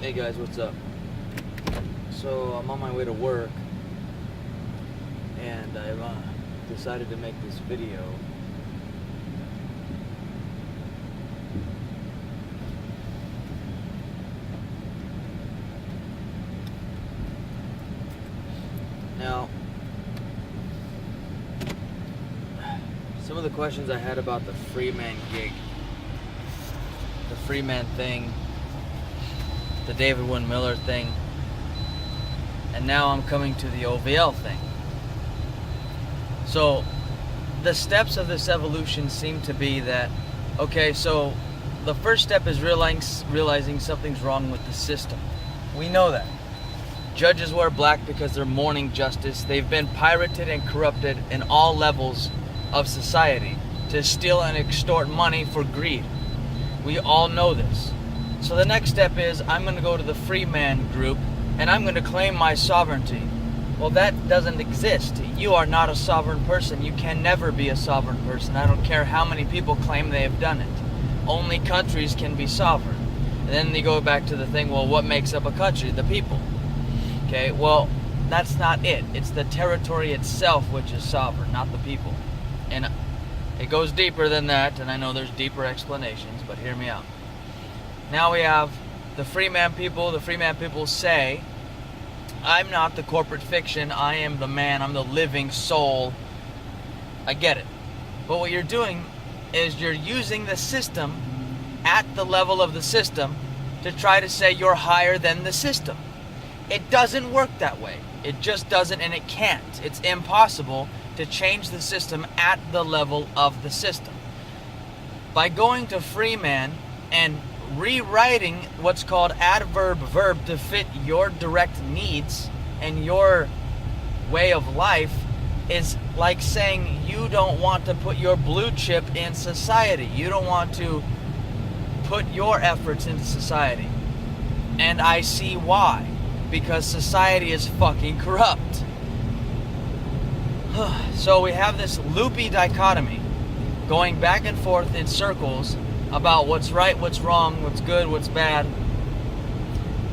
Hey guys, what's up? So I'm on my way to work and I've decided to make this video. Now, some of the questions I had about the Freeman gig, the Freeman thing, the David Wynn Miller thing, and now I'm coming to the OVL thing. So the steps of this evolution seem to be that, okay, so the first step is realizing something's wrong with the system. We know that. Judges wear black because they're mourning justice. They've been pirated and corrupted in all levels of society to steal and extort money for greed. We all know this. So the next step is I'm going to go to the Freeman group and I'm going to claim my sovereignty. Well, that doesn't exist. You are not a sovereign person. You can never be a sovereign person. I don't care how many people claim they have done it. Only countries can be sovereign. And then they go back to the thing, well, what makes up a country? The people. Okay, well, that's not it. It's the territory itself which is sovereign, not the people. And it goes deeper than that, and I know there's deeper explanations, but hear me out. Now we have the Freeman people. The Freeman people say, I'm not the corporate fiction. I am the man. I'm the living soul. I get it. But what you're doing is you're using the system at the level of the system to try to say you're higher than the system. It doesn't work that way. It just doesn't, and it can't. It's impossible to change the system at the level of the system. By going to Freeman and rewriting what's called adverb verb to fit your direct needs and your way of life is like saying you don't want to put your blue chip in society. You don't want to put your efforts into society. And I see why. Because society is fucking corrupt. So we have this loopy dichotomy going back and forth in circles about what's right, what's wrong, what's good, what's bad.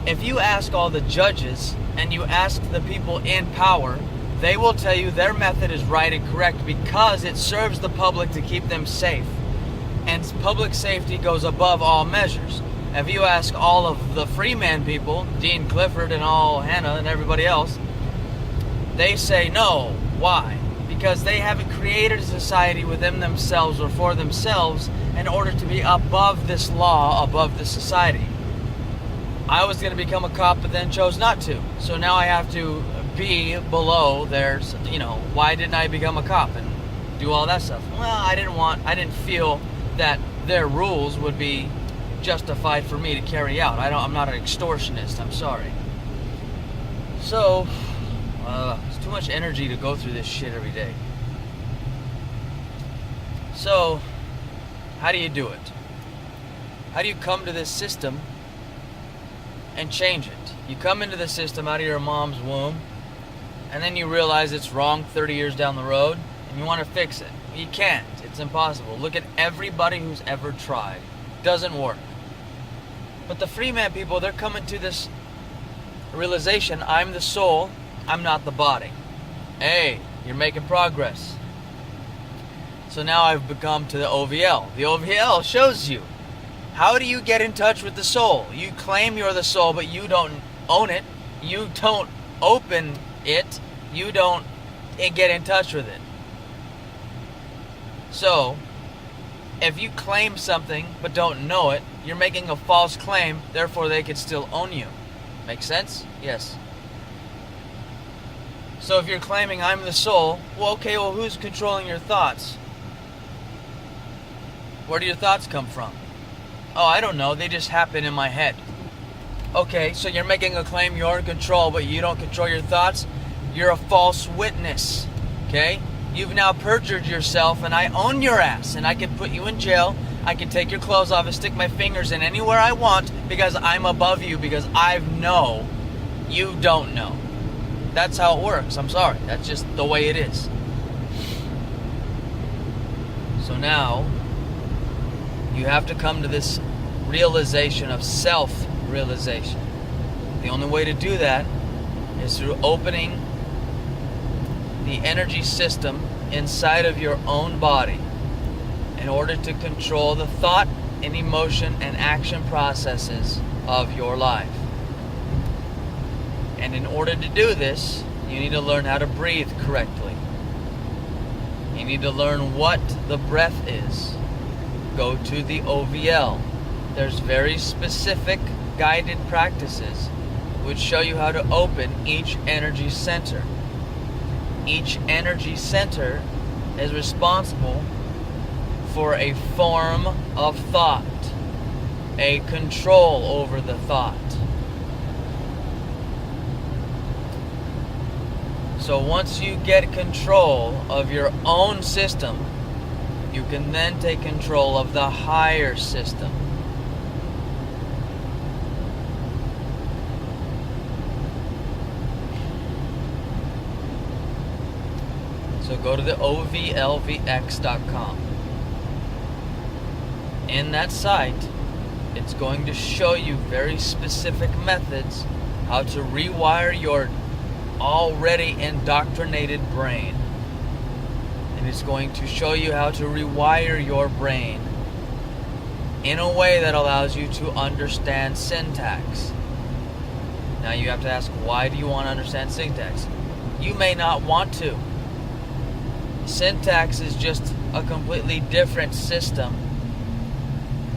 If you ask all the judges and you ask the people in power, they will tell you their method is right and correct because it serves the public to keep them safe. And public safety goes above all measures. If you ask all of the Freeman people, Dean Clifford and all Hannah and everybody else, they say no. Why? Because they haven't created a society within themselves or for themselves in order to be above this law, above this society. I was going to become a cop but then chose not to. So now I have to be below theirs. Why didn't I become a cop and do all that stuff? Well, I didn't feel that their rules would be justified for me to carry out. I'm not an extortionist, I'm sorry. So, it's too much energy to go through this shit every day. So, how do you do it? How do you come to this system and change it? You come into the system out of your mom's womb, and then you realize it's wrong 30 years down the road, and you want to fix it. You can't. It's impossible. Look at everybody who's ever tried. Doesn't work. But the Freeman people, they're coming to this realization, I'm the soul, I'm not the body. Hey, you're making progress. So now I've become to the OVL. The OVL shows you. How do you get in touch with the soul? You claim you're the soul, but you don't own it. You don't open it. You don't get in touch with it. So, if you claim something but don't know it, you're making a false claim, therefore they could still own you. Make sense? Yes. So if you're claiming I'm the soul, well, who's controlling your thoughts? Where do your thoughts come from? Oh, I don't know, they just happen in my head. Okay, so you're making a claim you're in control, but you don't control your thoughts? You're a false witness, okay? You've now perjured yourself, and I own your ass, and I can put you in jail. I can take your clothes off and stick my fingers in anywhere I want because I'm above you, because I know you don't know. That's how it works. I'm sorry. That's just the way it is. So now, you have to come to this realization of self-realization. The only way to do that is through opening the energy system inside of your own body in order to control the thought and emotion and action processes of your life. And in order to do this, you need to learn how to breathe correctly. You need to learn what the breath is. Go to the OVL. There's very specific guided practices which show you how to open each energy center. Each energy center is responsible for a form of thought, a control over the thought. So once you get control of your own system, you can then take control of the higher system. So go to the ovlvx.com. In that site, it's going to show you very specific methods how to rewire your already indoctrinated brain. And it's going to show you how to rewire your brain in a way that allows you to understand syntax. Now you have to ask, why do you want to understand syntax? You may not want to. Syntax is just a completely different system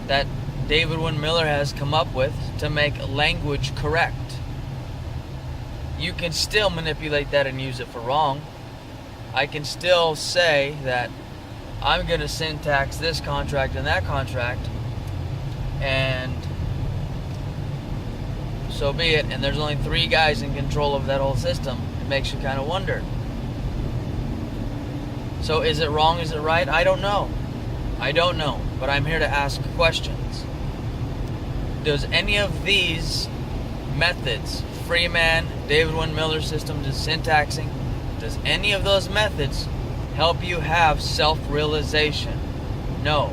that David Wynn Miller has come up with to make language correct. You can still manipulate that and use it for wrong. I can still say that I'm going to syntax this contract and that contract, and so be it. And there's only 3 guys in control of that whole system. It makes you kind of wonder. So is it wrong? Is it right? I don't know. But I'm here to ask questions. Does any of these methods, Freeman, David Wynn Miller system, just syntaxing, does any of those methods help you have self-realization? No.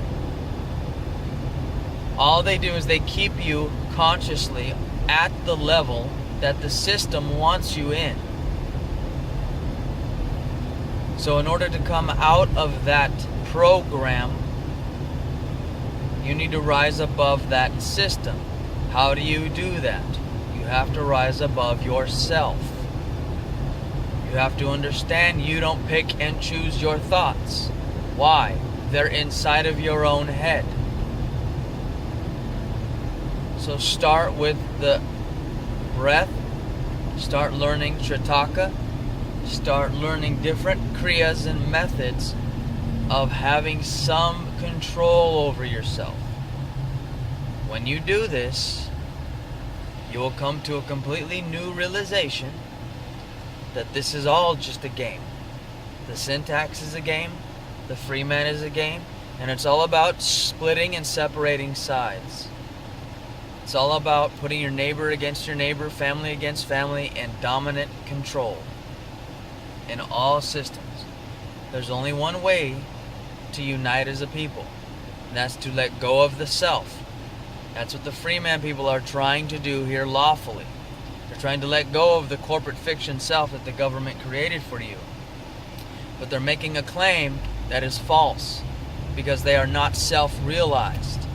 All they do is they keep you consciously at the level that the system wants you in. So in order to come out of that program, you need to rise above that system. How do you do that? You have to rise above yourself. You have to understand you don't pick and choose your thoughts. Why? They're inside of your own head. So start with the breath. Start learning Tritaka. Start learning different kriyas and methods of having some control over yourself. When you do this, you will come to a completely new realization that this is all just a game. The syntax is a game, the Freeman is a game, and it's all about splitting and separating sides. It's all about putting your neighbor against your neighbor, family against family, and dominant control in all systems. There's only one way to unite as a people, and that's to let go of the self. That's what the Freeman people are trying to do here lawfully. They're trying to let go of the corporate fiction self that the government created for you. But they're making a claim that is false because they are not self-realized.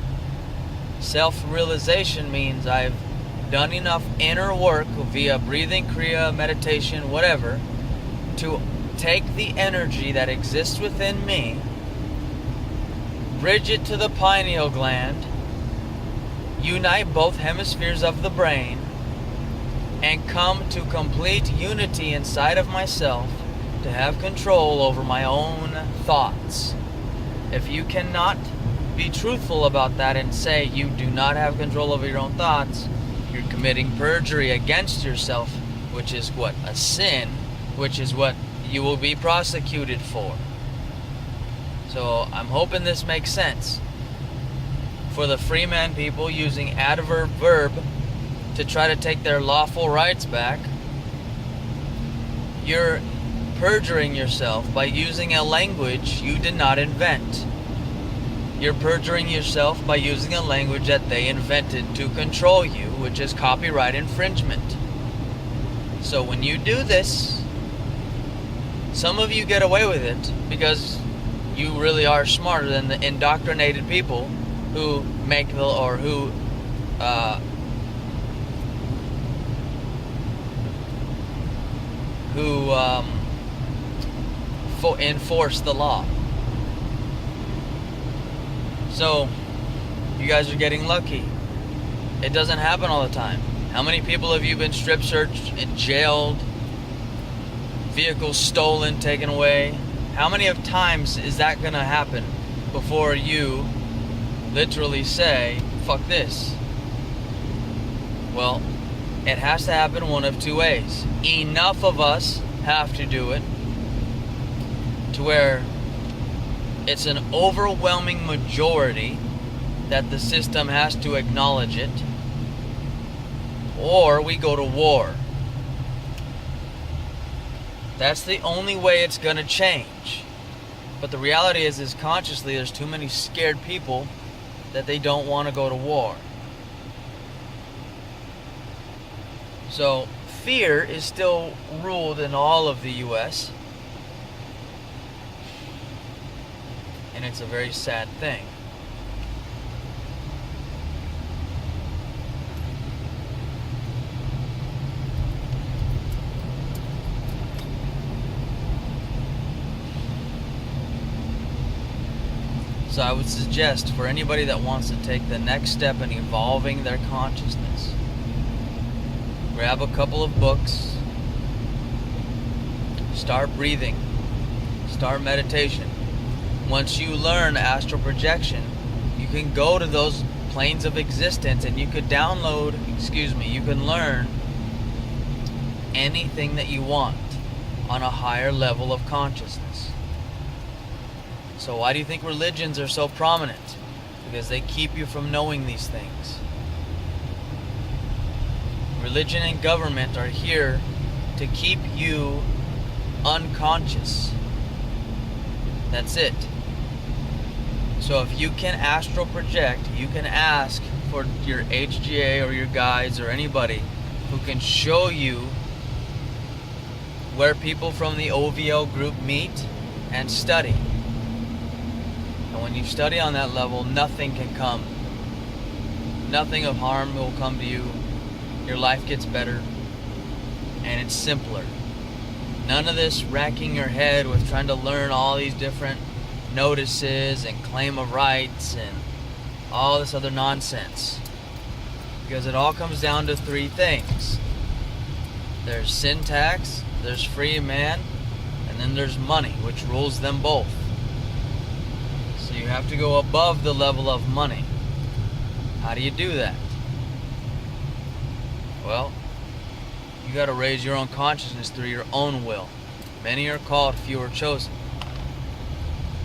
Self-realization means I've done enough inner work via breathing, kriya, meditation, whatever, to take the energy that exists within me, bridge it to the pineal gland, unite both hemispheres of the brain, and come to complete unity inside of myself to have control over my own thoughts. If you cannot be truthful about that and say you do not have control over your own thoughts, you're committing perjury against yourself, which is what? A sin, which is what you will be prosecuted for. So I'm hoping this makes sense. For the Freeman people using adverb verb to try to take their lawful rights back, you're perjuring yourself by using a language you did not invent. you're perjuring yourself by using a language that they invented to control you, which is copyright infringement. So when you do this, some of you get away with it because you really are smarter than the indoctrinated people who make the, or who enforce the law. So you guys are getting lucky. It doesn't happen all the time. How many people have you been strip searched and jailed, vehicles stolen, taken away? How many of times is that gonna happen before you literally say, fuck this? Well, it has to happen one of two ways. Enough of us have to do it to where it's an overwhelming majority that the system has to acknowledge it, or we go to war. That's the only way it's going to change. But the reality is consciously there's too many scared people that they don't want to go to war. So fear is still ruled in all of the US. And it's a very sad thing. So I would suggest for anybody that wants to take the next step in evolving their consciousness, grab a couple of books, start breathing, start meditation. Once you learn astral projection, you can go to those planes of existence and you could you can learn anything that you want on a higher level of consciousness. So why do you think religions are so prominent? Because they keep you from knowing these things. Religion and government are here to keep you unconscious. That's it. So if you can astral project, you can ask for your HGA or your guides or anybody who can show you where people from the OVL group meet and study. And when you study on that level, nothing can come. Nothing of harm will come to you. Your life gets better. And it's simpler. None of this racking your head with trying to learn all these different notices and claim of rights and all this other nonsense. Because it all comes down to three things. There's syntax, there's free man, and then there's money, which rules them both. So you have to go above the level of money. How do you do that? Well, you got to raise your own consciousness through your own will. Many are called, few are chosen.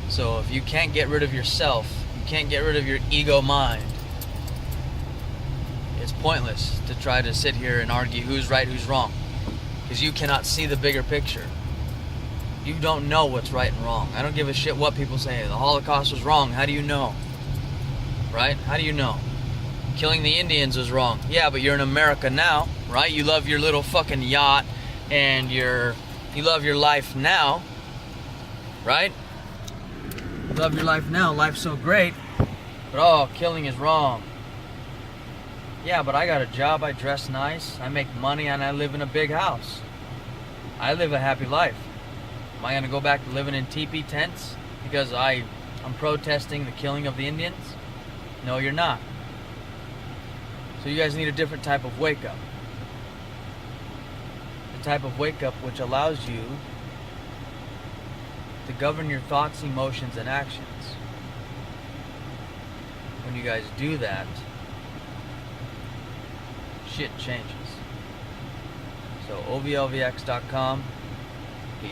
So if you can't get rid of yourself, you can't get rid of your ego mind, it's pointless to try to sit here and argue who's right, who's wrong. Because you cannot see the bigger picture. You don't know what's right and wrong. I don't give a shit what people say. The Holocaust was wrong. How do you know? Right? How do you know? Killing the Indians was wrong. Yeah, but you're in America now, right? You love your little fucking yacht and you love your life now, right? You love your life now. Life's so great. But oh, killing is wrong. Yeah, but I got a job, I dress nice, I make money, and I live in a big house. I live a happy life. Am I going to go back to living in teepee tents because I'm protesting the killing of the Indians? No, you're not. So you guys need a different type of wake-up. The type of wake-up which allows you to govern your thoughts, emotions, and actions. When you guys do that, shit changes. So OVLVX.com. Peace.